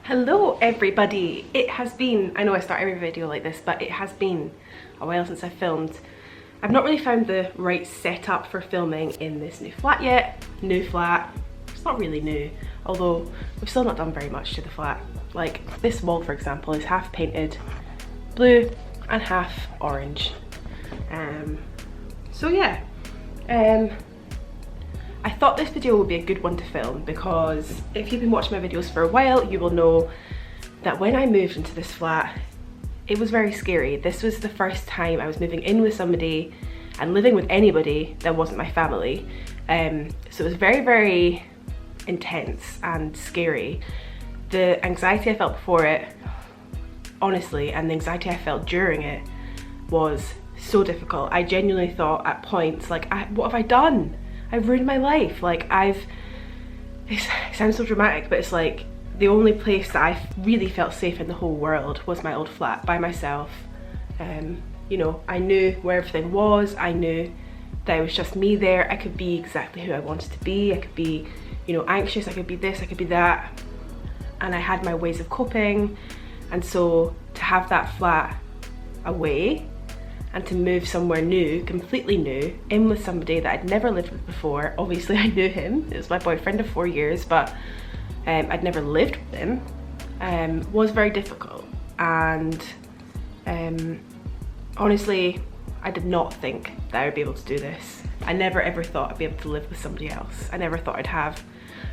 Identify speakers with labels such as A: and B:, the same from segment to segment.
A: Hello everybody! It has been, I know I start every video like this, but it has been a while since I filmed. I've not really found the right setup for filming in this new flat yet. New flat, it's not really new, although we've still not done very much to the flat. Like this wall, for example, is half painted blue and half orange. So yeah, I thought this video would be a good one to film because if you've been watching my videos for a while, you will know that when I moved into this flat, it was very scary. This was the first time I was moving in with somebody and living with anybody that wasn't my family. So it was very, very intense and scary. The anxiety I felt before it, honestly, and the anxiety I felt during it was so difficult. I genuinely thought at points, like, what have I done? I've ruined my life. Like it sounds so dramatic, but it's like the only place that I really felt safe in the whole world was my old flat by myself. You know, I knew where everything was. I knew that it was just me there. I could be exactly who I wanted to be. I could be, you know, anxious. I could be this, I could be that. And I had my ways of coping. And so to have that flat away and to move somewhere new, completely new, in with somebody that I'd never lived with before. Obviously I knew him, it was my boyfriend of 4 years, but I'd never lived with him, was very difficult. And honestly, I did not think that I would be able to do this. I never ever thought I'd be able to live with somebody else. I never thought I'd have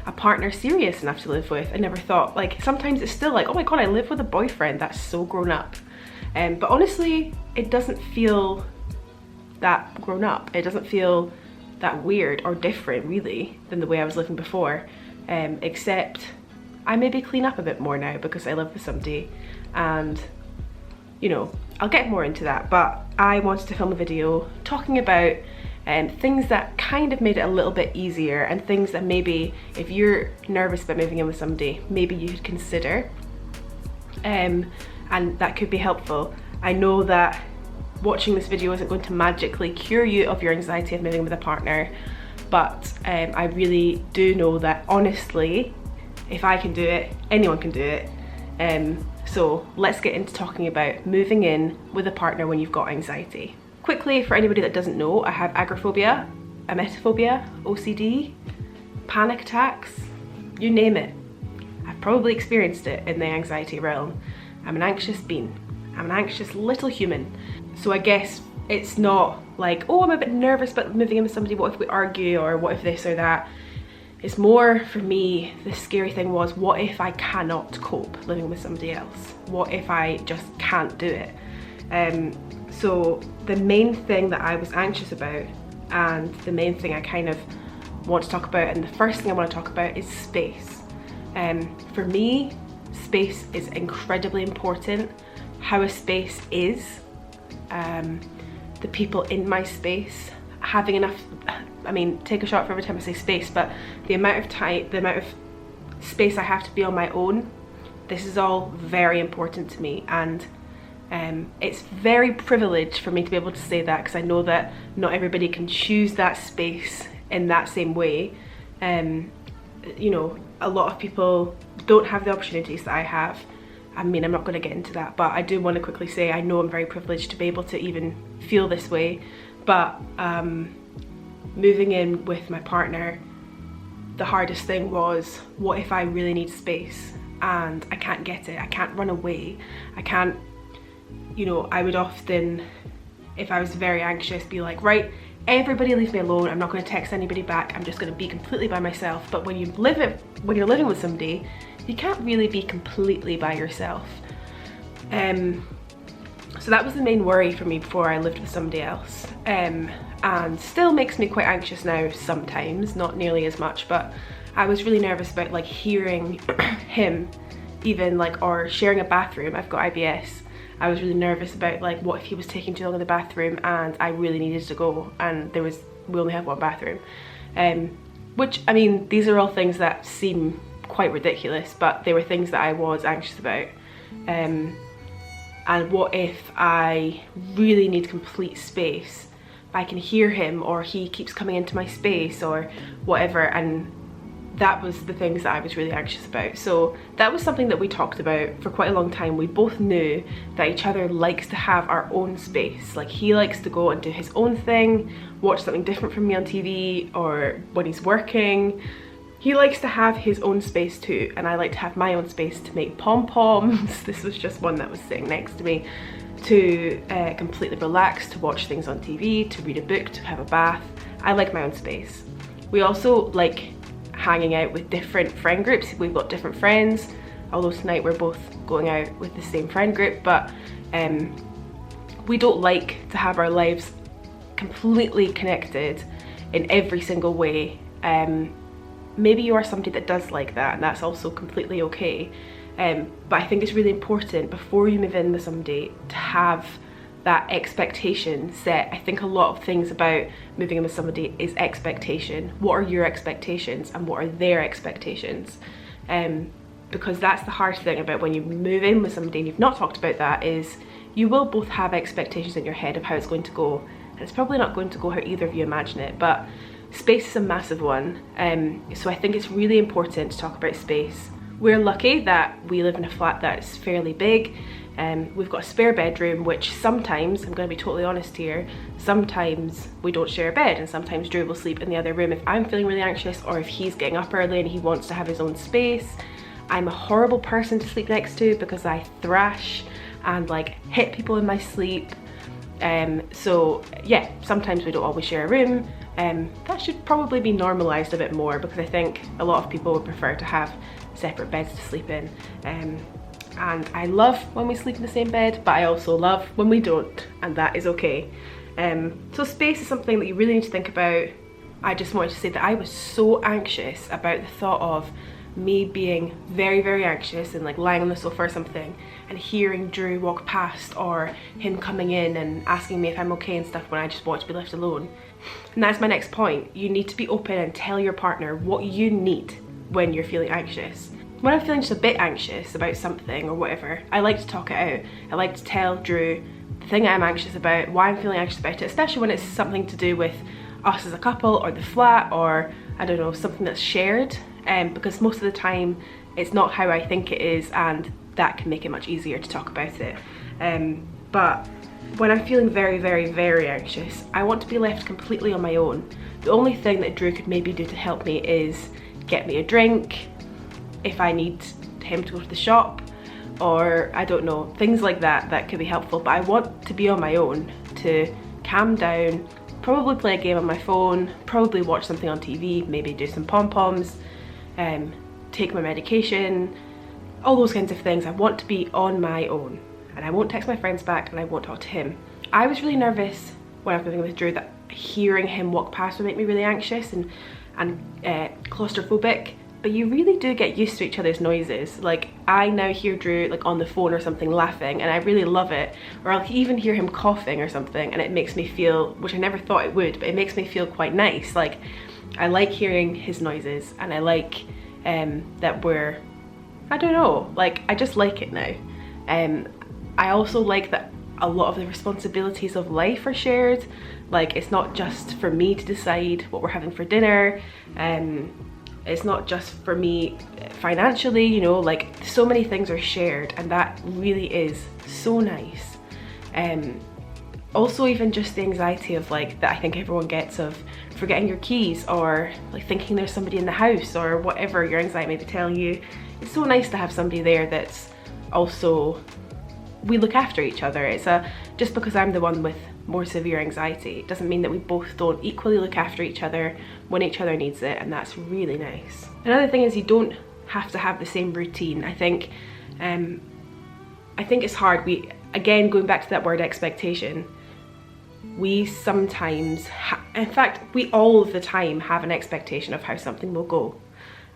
A: a partner serious enough to live with. I never thought, like, sometimes it's still like, oh my god, I live with a boyfriend, that's so grown up. But honestly, it doesn't feel that grown up. It doesn't feel that weird or different really than the way I was living before. Except I maybe clean up a bit more now because I live with somebody, and you know, I'll get more into that, but I wanted to film a video talking about things that kind of made it a little bit easier, and things that maybe if you're nervous about moving in with somebody, maybe you could consider. And that could be helpful. I know that watching this video isn't going to magically cure you of your anxiety of moving with a partner, but I really do know that honestly, if I can do it, anyone can do it. So let's get into talking about moving in with a partner when you've got anxiety. Quickly, for anybody that doesn't know, I have agoraphobia, emetophobia, OCD, panic attacks, you name it. I've probably experienced it in the anxiety realm. I'm an anxious being. I'm an anxious little human. So I guess it's not like, oh, I'm a bit nervous about moving in with somebody, what if we argue, or what if this or that. It's more, for me, the scary thing was, what if I cannot cope living with somebody else? What if I just can't do it? So the main thing that I was anxious about, and the main thing I kind of want to talk about, and the first thing I want to talk about, is space. For me, space is incredibly important. How a space is, the people in my space, having enough, I mean, take a shot for every time I say space, but the amount of time, the amount of space I have to be on my own, this is all very important to me. And it's very privileged for me to be able to say that, because I know that not everybody can choose that space in that same way. You know, a lot of people don't have the opportunities that I have. I mean, I'm not going to get into that, but I do want to quickly say I know I'm very privileged to be able to even feel this way. But moving in with my partner, the hardest thing was, what if I really need space and I can't get it? I can't run away. I can't, you know, I would often, if I was very anxious, be like, right, everybody leave me alone. I'm not going to text anybody back. I'm just going to be completely by myself. But when you're living with somebody, you can't really be completely by yourself. So that was the main worry for me before I lived with somebody else, and still makes me quite anxious now sometimes, not nearly as much, but I was really nervous about like hearing him even, like, or sharing a bathroom. I've got IBS. I was really nervous about, like, what if he was taking too long in the bathroom and I really needed to go, and we only have one bathroom. Which, I mean, these are all things that seem quite ridiculous, but they were things that I was anxious about. And what if I really need complete space? If I can hear him, or he keeps coming into my space or whatever, and that was the things that I was really anxious about. So that was something that we talked about for quite a long time. We both knew that each other likes to have our own space. Like, he likes to go and do his own thing, watch something different from me on TV, or when he's working. He likes to have his own space too, and I like to have my own space to make pom-poms. This was just one that was sitting next to me, to completely relax, to watch things on TV, to read a book, to have a bath. I like my own space. We also like hanging out with different friend groups. We've got different friends, although tonight we're both going out with the same friend group, but we don't like to have our lives completely connected in every single way. Maybe you are somebody that does like that, and that's also completely okay. But I think it's really important before you move in with somebody to have that expectation set. I think a lot of things about moving in with somebody is expectation. What are your expectations and what are their expectations? Because that's the hard thing about when you move in with somebody and you've not talked about that, is you will both have expectations in your head of how it's going to go, and it's probably not going to go how either of you imagine it. But space is a massive one, so I think it's really important to talk about space. We're lucky that we live in a flat that's fairly big. We've got a spare bedroom, which sometimes, I'm going to be totally honest here, sometimes we don't share a bed, and sometimes Drew will sleep in the other room if I'm feeling really anxious, or if he's getting up early and he wants to have his own space. I'm a horrible person to sleep next to because I thrash and like hit people in my sleep. So yeah, sometimes we don't always share a room. That should probably be normalised a bit more, because I think a lot of people would prefer to have separate beds to sleep in. And I love when we sleep in the same bed, but I also love when we don't, and that is okay. So space is something that you really need to think about. I just wanted to say that I was so anxious about the thought of me being very, very anxious and like lying on the sofa or something and hearing Drew walk past, or him coming in and asking me if I'm okay and stuff, when I just want to be left alone. And that's my next point. You need to be open and tell your partner what you need when you're feeling anxious. When I'm feeling just a bit anxious about something or whatever, I like to talk it out. I like to tell Drew the thing I'm anxious about, why I'm feeling anxious about it, especially when it's something to do with us as a couple, or the flat, or I don't know, something that's shared, because most of the time it's not how I think it is, and that can make it much easier to talk about it. But when I'm feeling very, very, very anxious, I want to be left completely on my own. The only thing that Drew could maybe do to help me is get me a drink, if I need him to go to the shop, or I don't know, things like that, that could be helpful. But I want to be on my own, to calm down, probably play a game on my phone, probably watch something on TV, maybe do some pom-poms, take my medication, all those kinds of things. I want to be on my own, and I won't text my friends back, and I won't talk to him. I was really nervous when I was living with Drew that hearing him walk past would make me really anxious and claustrophobic. But you really do get used to each other's noises. Like, I now hear Drew like on the phone or something laughing, and I really love it. Or I'll even hear him coughing or something, and it makes me feel, which I never thought it would, but it makes me feel quite nice. Like, I like hearing his noises, and I like that we're, I don't know, like, I just like it now. I also like that a lot of the responsibilities of life are shared. Like, it's not just for me to decide what we're having for dinner. It's not just for me financially, you know, like so many things are shared, and that really is so nice. Also, even just the anxiety of like, that I think everyone gets of forgetting your keys, or like thinking there's somebody in the house, or whatever your anxiety may be telling you. It's so nice to have somebody there that's also, we look after each other. It's just because I'm the one with more severe anxiety, it doesn't mean that we both don't equally look after each other when each other needs it, and that's really nice. Another thing is, you don't have to have the same routine. I think it's hard. Again, going back to that word expectation, we sometimes, in fact, we all of the time have an expectation of how something will go,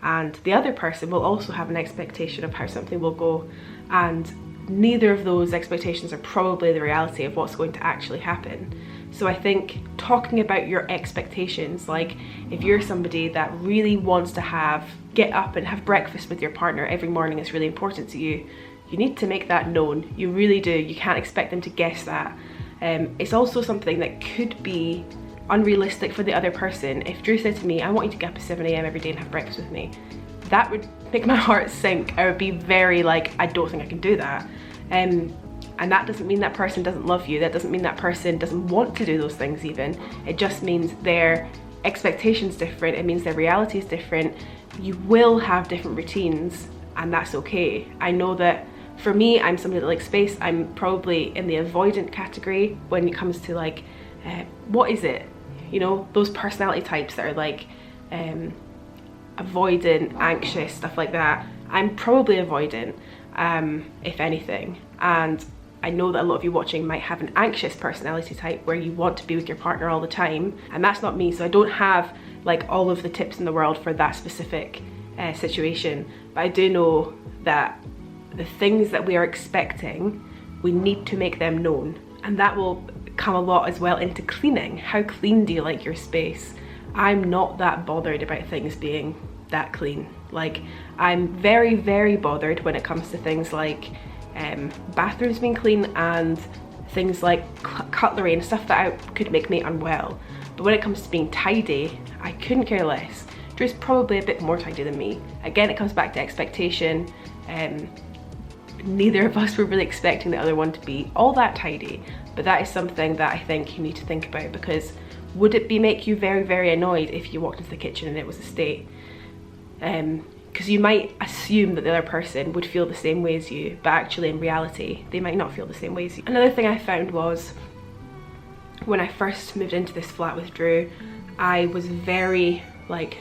A: and the other person will also have an expectation of how something will go, and neither of those expectations are probably the reality of what's going to actually happen. So I think talking about your expectations, like if you're somebody that really wants to get up and have breakfast with your partner every morning, is really important to you, you need to make that known. You really do. You can't expect them to guess that. It's also something that could be unrealistic for the other person. If Drew said to me, I want you to get up at 7 AM every day and have breakfast with me, that would make my heart sink. I would be very like, I don't think I can do that. And that doesn't mean that person doesn't love you. That doesn't mean that person doesn't want to do those things even. It just means their expectations different. It means their reality is different. You will have different routines, and that's okay. I know that for me, I'm somebody that likes space. I'm probably in the avoidant category when it comes to like, what is it? You know, those personality types that are like avoidant, anxious, stuff like that. I'm probably avoidant, if anything. And I know that a lot of you watching might have an anxious personality type where you want to be with your partner all the time, and that's not me. So I don't have like all of the tips in the world for that specific situation, but I do know that the things that we are expecting, we need to make them known, and that will come a lot as well into cleaning. How clean do you like your space? I'm not that bothered about things being that clean. Like, I'm very, very bothered when it comes to things like bathrooms being clean and things like cutlery and stuff that could make me unwell. But when it comes to being tidy, I couldn't care less. Drew's probably a bit more tidy than me. Again, it comes back to expectation. Neither of us were really expecting the other one to be all that tidy, but that is something that I think you need to think about, because would it make you very, very annoyed if you walked into the kitchen and it was a state? Because you might assume that the other person would feel the same way as you, but actually in reality they might not feel the same way as you. Another thing I found was when I first moved into this flat with Drew, I was very like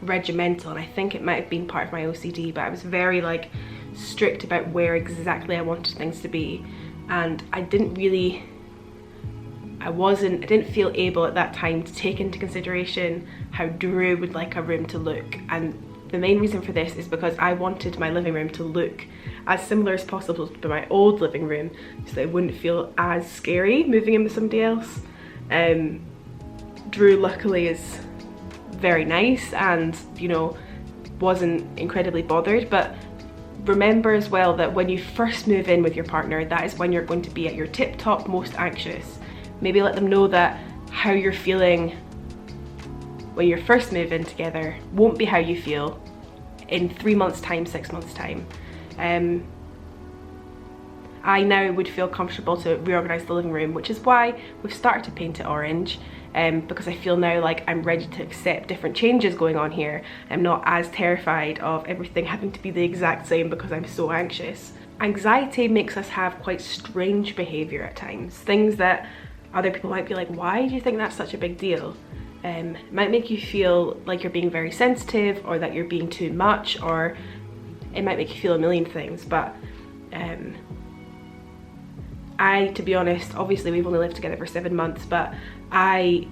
A: regimental, and I think it might have been part of my OCD, but I was very like strict about where exactly I wanted things to be, and I didn't feel able at that time to take into consideration how Drew would like a room to look. And the main reason for this is because I wanted my living room to look as similar as possible to my old living room, so that it wouldn't feel as scary moving in with somebody else. Drew luckily is very nice and, you know, wasn't incredibly bothered, but remember as well that when you first move in with your partner, that is when you're going to be at your tip-top most anxious. Maybe let them know that how you're feeling when you first move in together won't be how you feel in 3 months time, 6 months time. I now would feel comfortable to reorganise the living room, which is why we've started to paint it orange, because I feel now like I'm ready to accept different changes going on here. I'm not as terrified of everything having to be the exact same because I'm so anxious. Anxiety makes us have quite strange behaviour at times, things that other people might be like, why do you think that's such a big deal? It might make you feel like you're being very sensitive, or that you're being too much, or it might make you feel a million things. But to be honest, obviously we've only lived together for 7 months, but I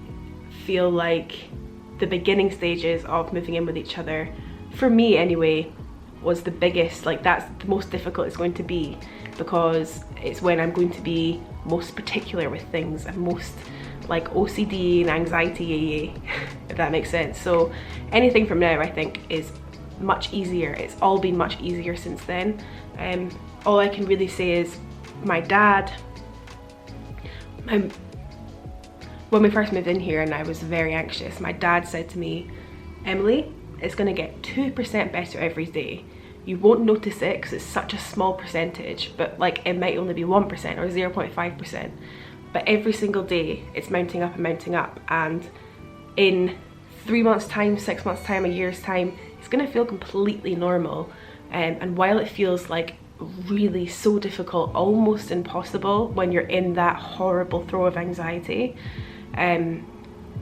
A: feel like the beginning stages of moving in with each other, for me anyway, was the biggest. Like, that's the most difficult it's going to be, because it's when I'm going to be most particular with things and most like OCD and anxiety, if that makes sense. So anything from now I think is much easier. It's all been much easier since then. All I can really say is my dad, when we first moved in here and I was very anxious, my dad said to me, Emily, it's going to get 2% better every day. You won't notice it because it's such a small percentage, but like it might only be 1% or 0.5%. But every single day it's mounting up and mounting up, and in 3 months time, 6 months time, a year's time, it's going to feel completely normal. And while it feels like really so difficult, almost impossible when you're in that horrible throw of anxiety,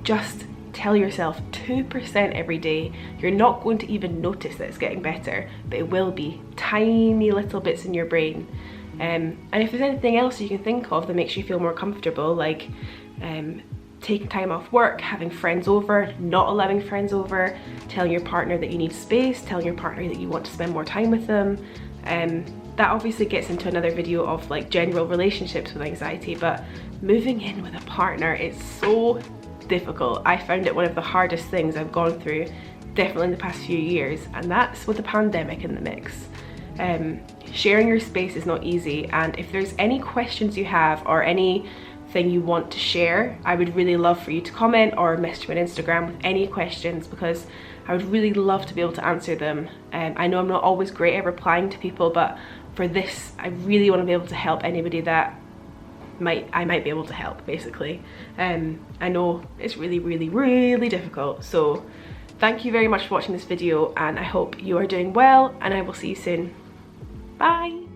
A: just tell yourself 2% every day. You're not going to even notice that it's getting better, but it will be tiny little bits in your brain. And if there's anything else you can think of that makes you feel more comfortable, like taking time off work, having friends over, not allowing friends over, telling your partner that you need space, telling your partner that you want to spend more time with them, that obviously gets into another video of like general relationships with anxiety. But moving in with a partner is so difficult. I found it one of the hardest things I've gone through, definitely in the past few years, and that's with the pandemic in the mix. Sharing your space is not easy, and if there's any questions you have or any thing you want to share, I would really love for you to comment or message me on Instagram with any questions, because I would really love to be able to answer them. I know I'm not always great at replying to people, but for this I really want to be able to help anybody that I might be able to help, basically. I know it's really difficult, so thank you very much for watching this video, and I hope you are doing well, and I will see you soon. Bye.